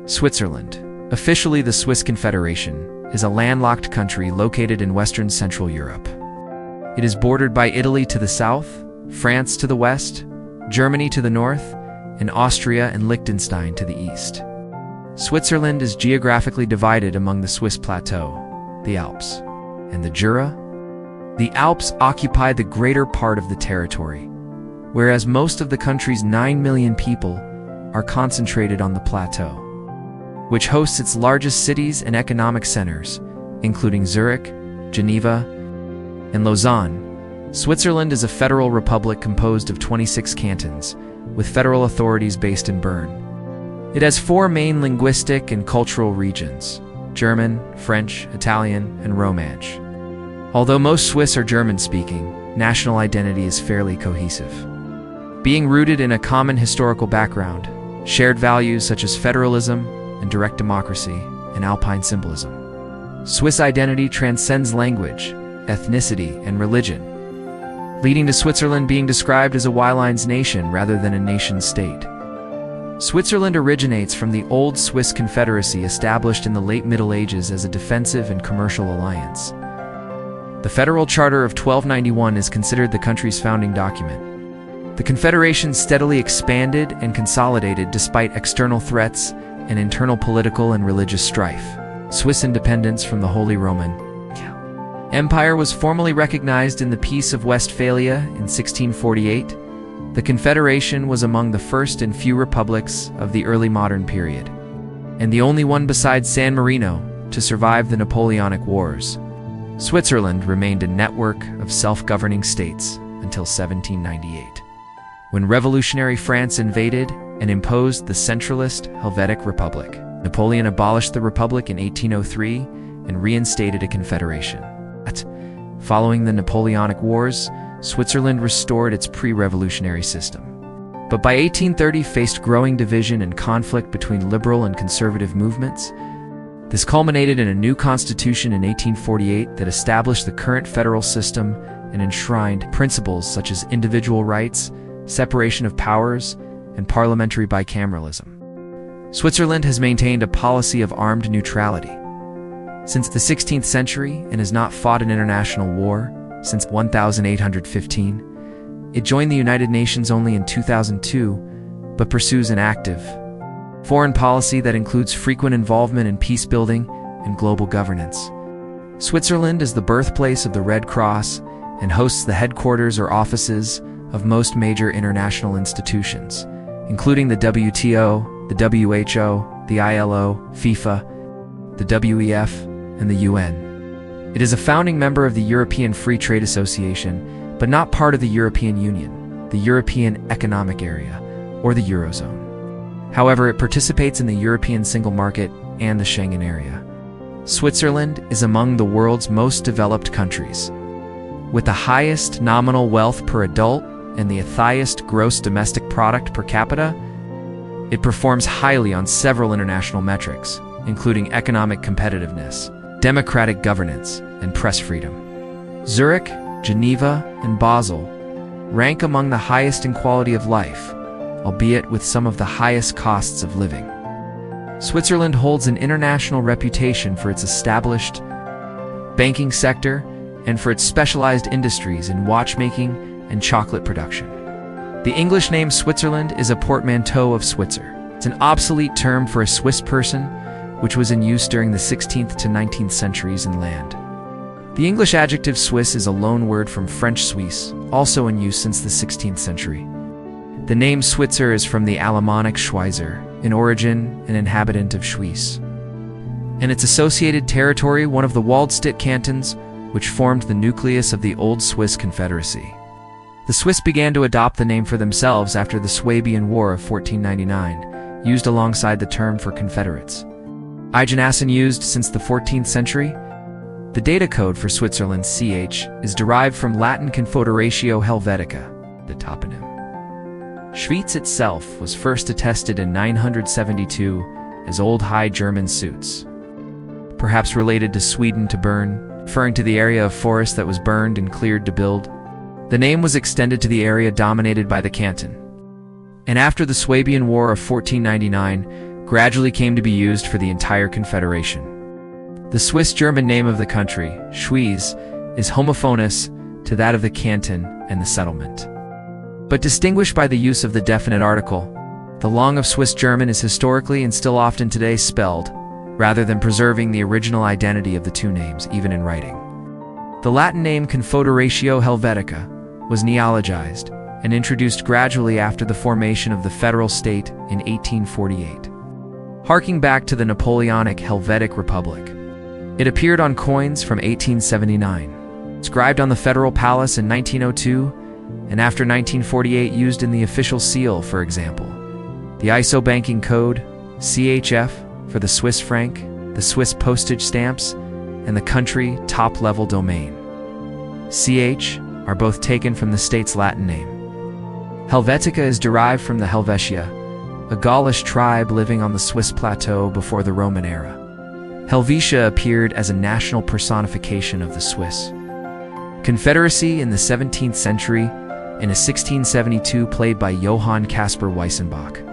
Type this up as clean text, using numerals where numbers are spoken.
Switzerland, officially the Swiss Confederation, is a landlocked country located in western Central Europe. It is bordered by Italy to the south, France to the west, Germany to the north, and Austria and Liechtenstein to the east. Switzerland is geographically divided among the Swiss Plateau, the Alps, and the Jura. The Alps occupy the greater part of the territory, whereas most of the country's 9 million people are concentrated on the plateau, which hosts its largest cities and economic centers, including Zurich, Geneva, and Lausanne. Switzerland is a federal republic composed of 26 cantons, with federal authorities based in Bern. It has 4 main linguistic and cultural regions: German, French, Italian, and Romansh. Although most Swiss are German-speaking, national identity is fairly cohesive, being rooted in a common historical background, shared values such as federalism and direct democracy, and Alpine symbolism. Swiss identity transcends language, ethnicity, and religion, leading to Switzerland being described as a Wildlines nation rather than a nation-state. Switzerland originates from the old Swiss Confederacy established in the late Middle Ages as a defensive and commercial alliance. The Federal Charter of 1291 is considered the country's founding document. The Confederation steadily expanded and consolidated despite external threats and internal political and religious strife. Swiss independence from the Holy Roman Empire was formally recognized in the Peace of Westphalia in 1648. The Confederation was among the first and few republics of the early modern period, and the only one besides San Marino to survive the Napoleonic Wars. Switzerland remained a network of self-governing states until 1798, when revolutionary France invaded and imposed the centralist Helvetic Republic. Napoleon abolished the republic in 1803 and reinstated a confederation. Following the Napoleonic Wars, Switzerland restored its pre-revolutionary system, but by 1830 faced growing division and conflict between liberal and conservative movements. This culminated in a new constitution in 1848 that established the current federal system and enshrined principles such as individual rights, separation of powers, and parliamentary bicameralism. Switzerland has maintained a policy of armed neutrality since the 16th century and has not fought an international war since 1815. It joined the United Nations only in 2002, but pursues an active foreign policy that includes frequent involvement in peace-building and global governance. Switzerland is the birthplace of the Red Cross and hosts the headquarters or offices of most major international institutions, including the WTO, the WHO, the ILO, FIFA, the WEF, and the UN. It is a founding member of the European Free Trade Association, but not part of the European Union, the European Economic Area, or the Eurozone. However, it participates in the European Single Market and the Schengen area. Switzerland is among the world's most developed countries, with the highest nominal wealth per adult and the highest gross domestic product per capita. It performs highly on several international metrics, including economic competitiveness, democratic governance, and press freedom. Zurich, Geneva, and Basel rank among the highest in quality of life, albeit with some of the highest costs of living. Switzerland holds an international reputation for its established banking sector and for its specialized industries in watchmaking and chocolate production. The English name Switzerland is a portmanteau of Switzer. It's an obsolete term for a Swiss person, which was in use during the 16th to 19th centuries in land. The English adjective Swiss is a loan word from French Suisse, also in use since the 16th century. The name Switzer is from the Alemannic Schweizer, in origin an inhabitant of Schwyz, and its associated territory one of the Waldstadt cantons, which formed the nucleus of the old Swiss Confederacy. The Swiss began to adopt the name for themselves after the Swabian War of 1499, used alongside the term for Confederates. Eigenassen used since the 14th century. The data code for Switzerland's CH is derived from Latin Confederatio Helvetica, the toponym. Schwyz itself was first attested in 972 as Old High German Suits, perhaps related to Sweden to burn, referring to the area of forest that was burned and cleared to build. The name was extended to the area dominated by the canton. And after the Swabian War of 1499, gradually came to be used for the entire Confederation. The Swiss German name of the country, Schwyz, is homophonous to that of the canton and the settlement. But distinguished by the use of the definite article, the long of Swiss German is historically and still often today spelled, rather than preserving the original identity of the two names, even in writing. The Latin name Confederatio Helvetica was neologized and introduced gradually after the formation of the federal state in 1848. Harking back to the Napoleonic Helvetic Republic, it appeared on coins from 1879, inscribed on the Federal Palace in 1902, and after 1948 used in the official seal, for example. The ISO banking code, CHF, for the Swiss franc, the Swiss postage stamps, and the country top-level domain, CH, are both taken from the state's Latin name. Helvetica is derived from the Helvetia, a Gaulish tribe living on the Swiss Plateau before the Roman era. Helvetia appeared as a national personification of the Swiss Confederacy in the 17th century in a 1672 play by Johann Caspar Weissenbach.